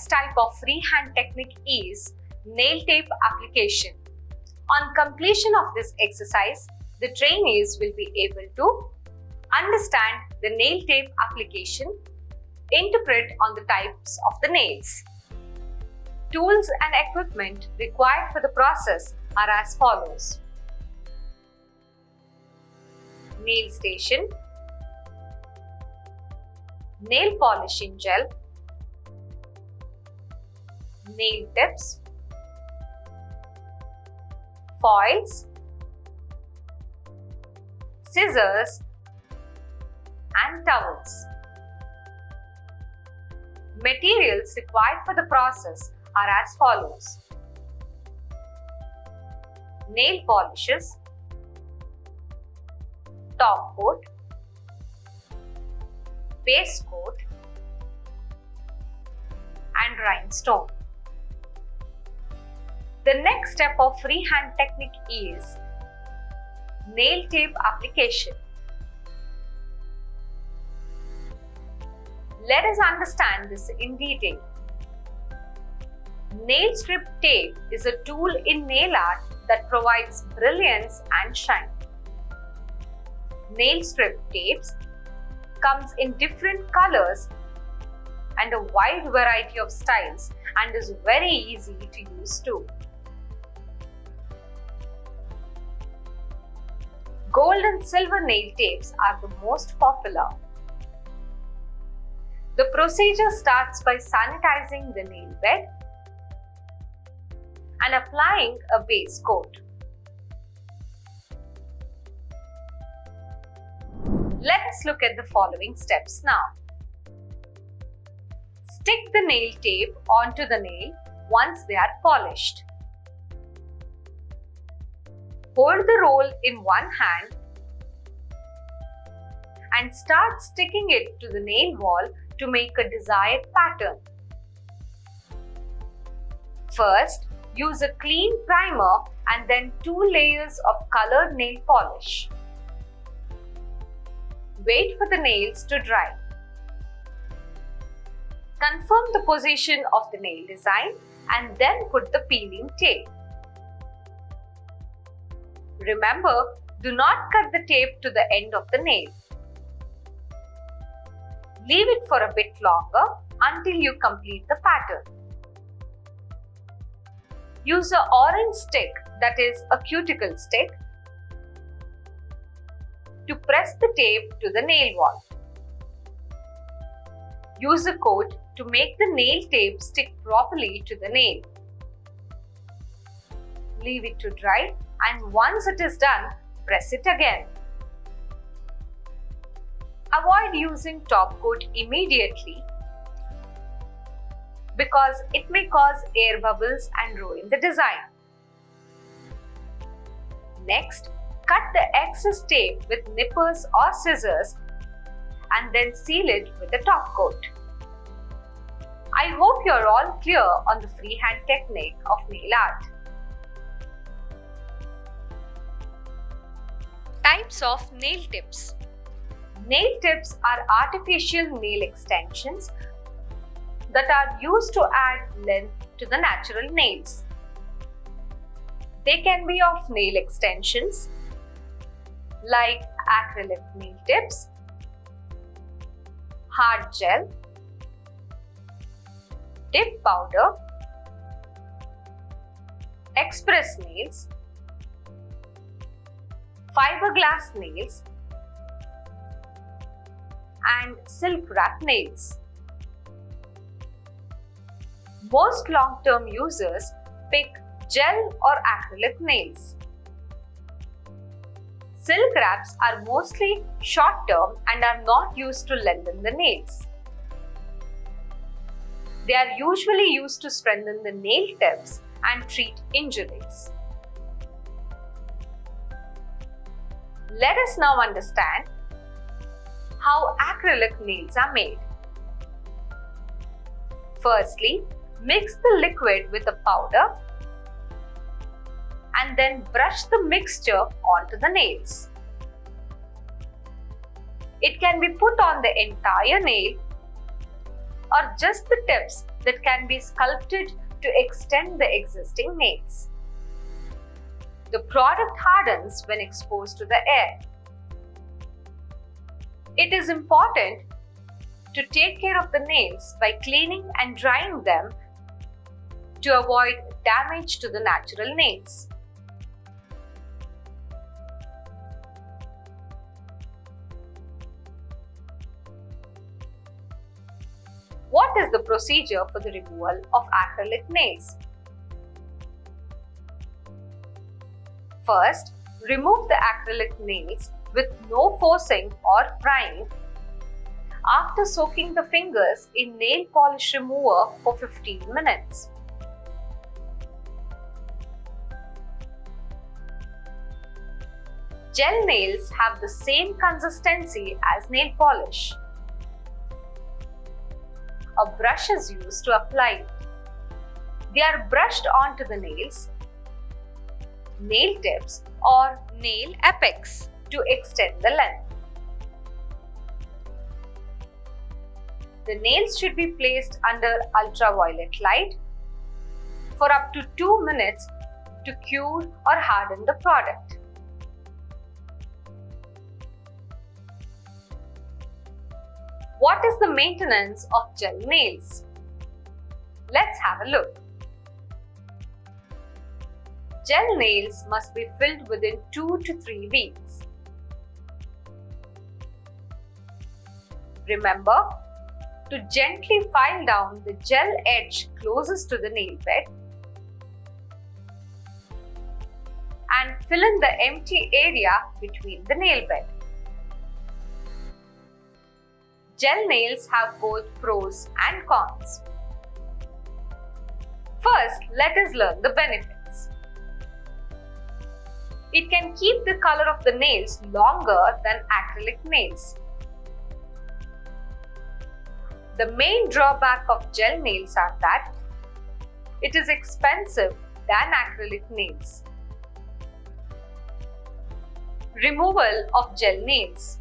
next type of freehand technique is nail tape application. On completion of this exercise, the trainees will be able to understand the nail tape application, interpret on the types of the nails. Tools and equipment required for the process are as follows: nail station, nail polishing gel, nail tips, foils, scissors and towels. Materials required for the process are as follows: nail polishes, top coat, base coat and rhinestone. The next step of freehand technique is nail tape application. Let us understand this in detail. Nail strip tape is a tool in nail art that provides brilliance and shine. Nail strip tapes comes in different colors and a wide variety of styles and is very easy to use too. Gold and silver nail tapes are the most popular. The procedure starts by sanitizing the nail bed and applying a base coat. Let us look at the following steps now. Stick the nail tape onto the nail once they are polished. Hold the roll in one hand and start sticking it to the nail wall to make a desired pattern. First, use a clean primer and then 2 layers of colored nail polish. Wait for the nails to dry. Confirm the position of the nail design and then put the peeling tape. Remember, do not cut the tape to the end of the nail. Leave it for a bit longer until you complete the pattern. Use an orange stick, that is a cuticle stick, to press the tape to the nail wall. Use a coat to make the nail tape stick properly to the nail. Leave it to dry, and once it is done, press it again. Avoid using top coat immediately because it may cause air bubbles and ruin the design. Next, cut the excess tape with nippers or scissors and then seal it with the top coat. I hope you are all clear on the freehand technique of nail art. Types of nail tips. Nail tips are artificial nail extensions that are used to add length to the natural nails. They can be of nail extensions like acrylic nail tips, hard gel, dip powder, express nails, fiberglass nails, and silk wrap nails. Most long-term users pick gel or acrylic nails. Silk wraps are mostly short-term and are not used to lengthen the nails. They are usually used to strengthen the nail tips and treat injuries. Let us now understand how acrylic nails are made. Firstly, mix the liquid with the powder and then brush the mixture onto the nails. It can be put on the entire nail or just the tips that can be sculpted to extend the existing nails. The product hardens when exposed to the air. It is important to take care of the nails by cleaning and drying them to avoid damage to the natural nails. What is the procedure for the removal of acrylic nails? First, remove the acrylic nails with no forcing or prying after soaking the fingers in nail polish remover for 15 minutes. Gel nails have the same consistency as nail polish. A brush is used to apply it. They are brushed onto the nails, nail tips or nail apex to extend the length. The nails should be placed under ultraviolet light for up to 2 minutes to cure or harden the product. What is the maintenance of gel nails? Let's have a look. Gel nails must be filled within 2 to 3 weeks. Remember to gently file down the gel edge closest to the nail bed and fill in the empty area between the nail bed. Gel nails have both pros and cons. First, let us learn the benefits. It can keep the color of the nails longer than acrylic nails. The main drawback of gel nails are that it is expensive than acrylic nails. Removal of gel nails.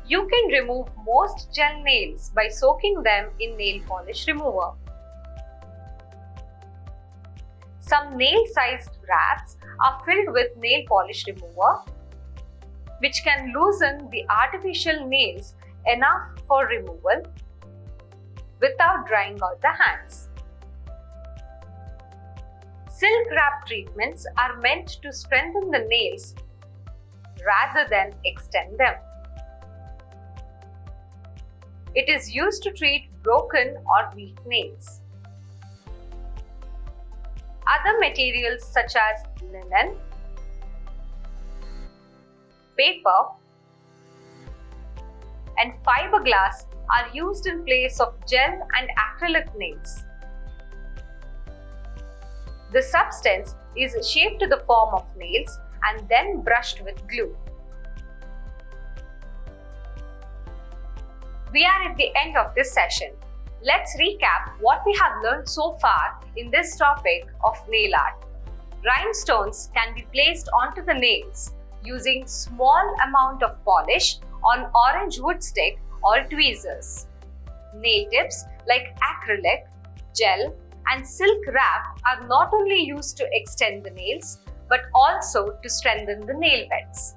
You can remove most gel nails by soaking them in nail polish remover. Some nail-sized rats are filled with nail polish remover, which can loosen the artificial nails enough for removal without drying out the hands. Silk wrap treatments are meant to strengthen the nails rather than extend them. It is used to treat broken or weak nails. Other materials such as linen, paper, and fiberglass are used in place of gel and acrylic nails. The substance is shaped to the form of nails and then brushed with glue. We are at the end of this session. Let's recap what we have learned so far in this topic of nail art. Rhinestones can be placed onto the nails using small amount of polish on orange wood stick or tweezers. Nail tips like acrylic, gel, and silk wrap are not only used to extend the nails but also to strengthen the nail beds.